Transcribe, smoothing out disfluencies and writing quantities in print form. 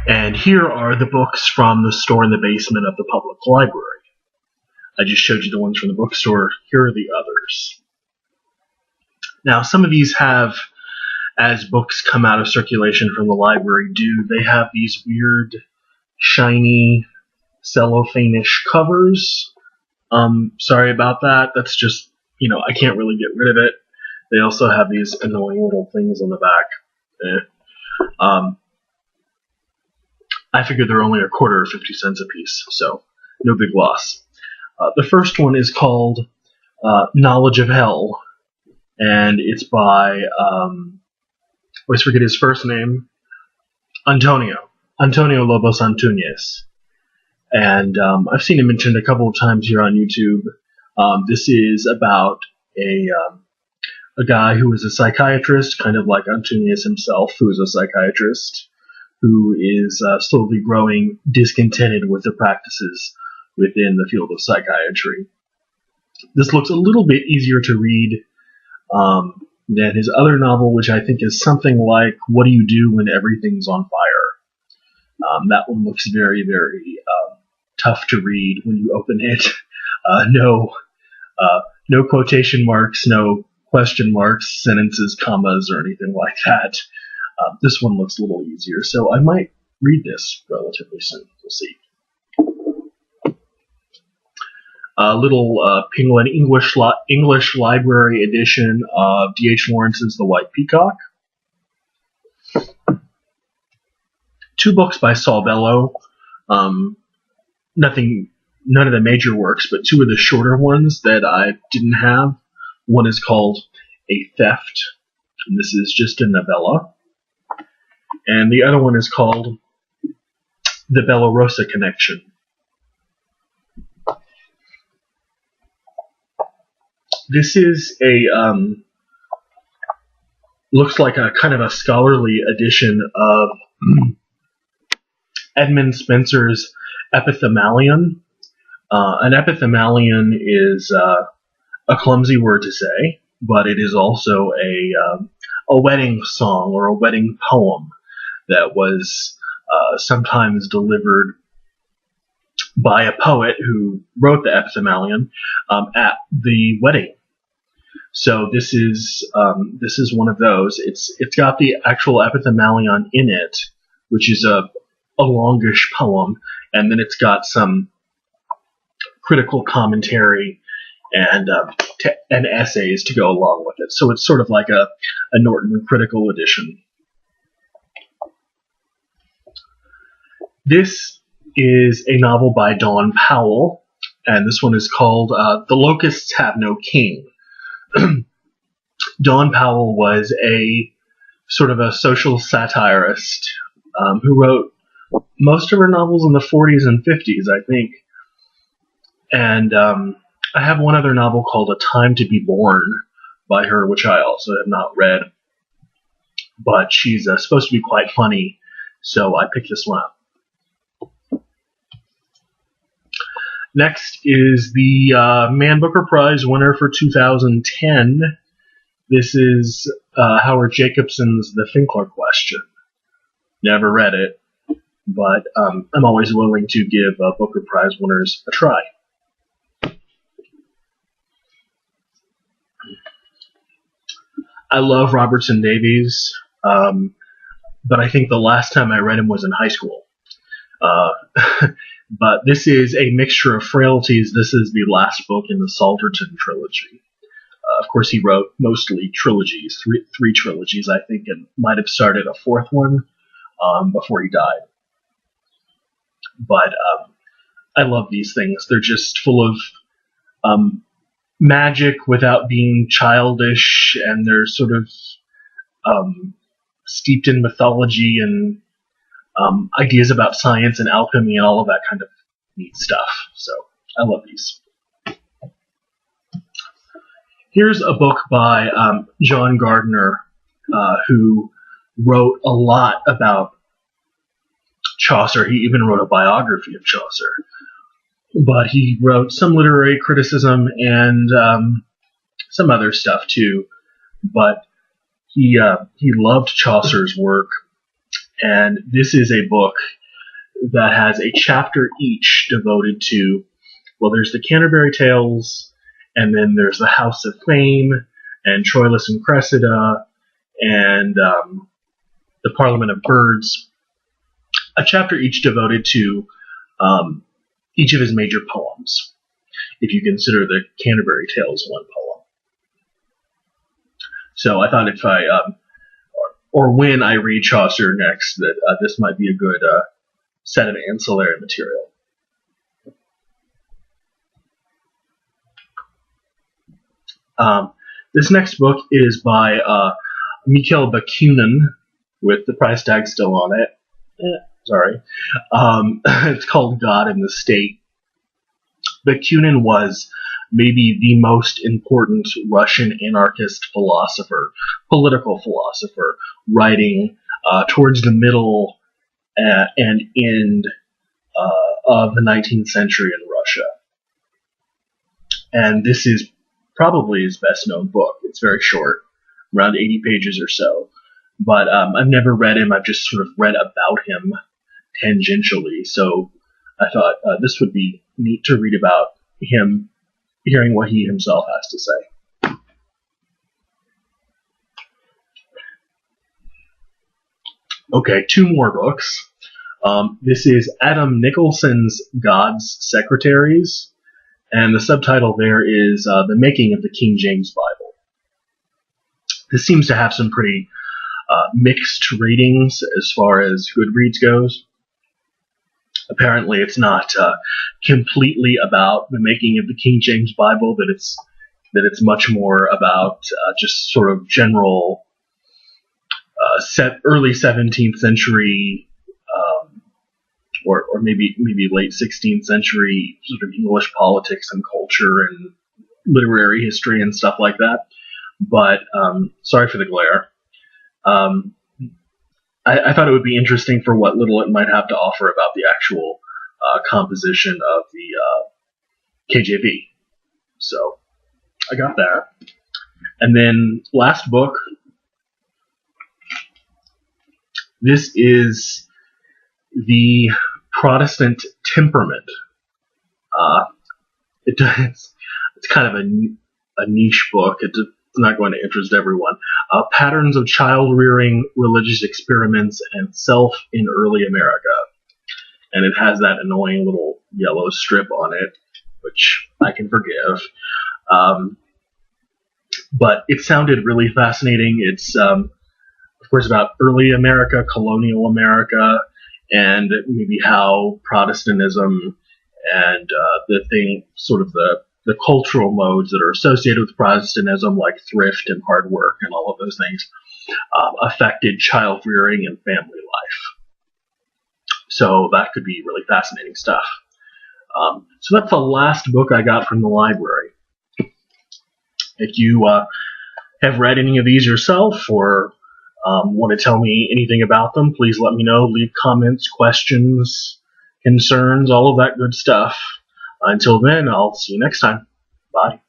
And here are the books from the store in the basement of the public library. I just showed you the ones from the bookstore. Here are the others. Now, some of these have, as books come out of circulation from the library they have these weird, shiny, cellophane-ish covers. Sorry about that. That's just, I can't really get rid of it. They also have these annoying little things on the back. I figured they're only a quarter or 50 cents a piece, so no big loss. The first one is called Knowledge of Hell, and it's by, I always forget his first name, Antonio Lobos Antunes. And I've seen him mentioned a couple of times here on YouTube. This is about a guy who is a psychiatrist, kind of like Antunes himself, who is a psychiatrist, who is slowly growing discontented with the practices within the field of psychiatry. This looks a little bit easier to read than his other novel, which I think is something like What Do You Do When Everything's on Fire? That one looks very, very tough to read when you open it. No quotation marks, no question marks, sentences, commas, or anything like that. This one looks a little easier, so I might read this relatively soon. We'll see. A little Penguin English Library edition of D.H. Lawrence's The White Peacock. 2 books by Saul Bellow. None of the major works, but 2 of the shorter ones that I didn't have. One is called A Theft, and this is just a novella. And the other one is called The Bella Rosa Connection. This is looks like a kind of a scholarly edition of Edmund Spenser's Epithermal. An epithermalion is a clumsy word to say, but it is also a wedding song or a wedding poem that was sometimes delivered by a poet who wrote the Epithermalion at the wedding. So this is one of those. It's got the actual Epithermalion in it, which is a longish poem, and then it's got some critical commentary and essays to go along with it. So it's sort of like a Norton critical edition. This is a novel by Dawn Powell, and this one is called The Locusts Have No King. Dawn Powell was a sort of a social satirist who wrote most of her novels in the 40s and 50s, I think. And I have one other novel called A Time to Be Born by her, which I also have not read. But she's supposed to be quite funny, so I picked this one up. Next is the Man Booker Prize winner for 2010. This is Howard Jacobson's The Fink Question. Never read it, but I'm always willing to give Booker Prize winners a try. I love Robertson Davies, but I think the last time I read him was in high school. But this is a mixture of frailties. This is the last book in the Salterton trilogy. Of course, he wrote mostly trilogies, three trilogies, I think, and might have started a 4th one before he died. But I love these things. They're just full of magic without being childish, and they're sort of steeped in mythology and ideas about science and alchemy and all of that kind of neat stuff. So I love these. Here's a book by John Gardner, who wrote a lot about Chaucer. He even wrote a biography of Chaucer. But he wrote some literary criticism and some other stuff too. But he loved Chaucer's work, And this is a book that has a chapter each devoted to, well, there's the Canterbury Tales, and then there's the House of Fame, and Troilus and Cressida, and the Parliament of Birds. A chapter each devoted to each of his major poems, if you consider the Canterbury Tales one poem. So I thought if I, or when I read Chaucer next, that this might be a good set of ancillary material. This next book is by Mikhail Bakunin, with the price tag still on it. Sorry. It's called God and the State. Bakunin was maybe the most important Russian anarchist philosopher, political philosopher, writing towards the middle and end of the 19th century in Russia. And this is probably his best known book. It's very short, around 80 pages or so. But I've never read him. I've just sort of read about him tangentially. So I thought this would be neat to read about him, hearing what he himself has to say. Okay, two more books. This is Adam Nicholson's God's Secretaries, and the subtitle there is The Making of the King James Bible. This seems to have some pretty mixed ratings as far as Goodreads goes. Apparently it's not completely about the making of the King James Bible, that it's much more about just sort of general early 17th century or maybe late 16th century sort of English politics and culture and literary history and stuff like that. But sorry for the glare. I thought it would be interesting for what little it might have to offer about the actual composition of the KJV. So I got that. And then last book. This is the Protestant Temperament. It's kind of a niche book. It's not going to interest everyone. Patterns of Child Rearing, Religious Experiments, and Self in Early America. And it has that annoying little yellow strip on it, which I can forgive. But it sounded really fascinating. It's, of course, about early America, colonial America, and maybe how Protestantism and the cultural modes that are associated with Protestantism, like thrift and hard work and all of those things, affected child rearing and family life. So that could be really fascinating stuff. So that's the last book I got from the library. If you have read any of these yourself or want to tell me anything about them, please let me know. Leave comments, questions, concerns, all of that good stuff. Until then, I'll see you next time. Bye.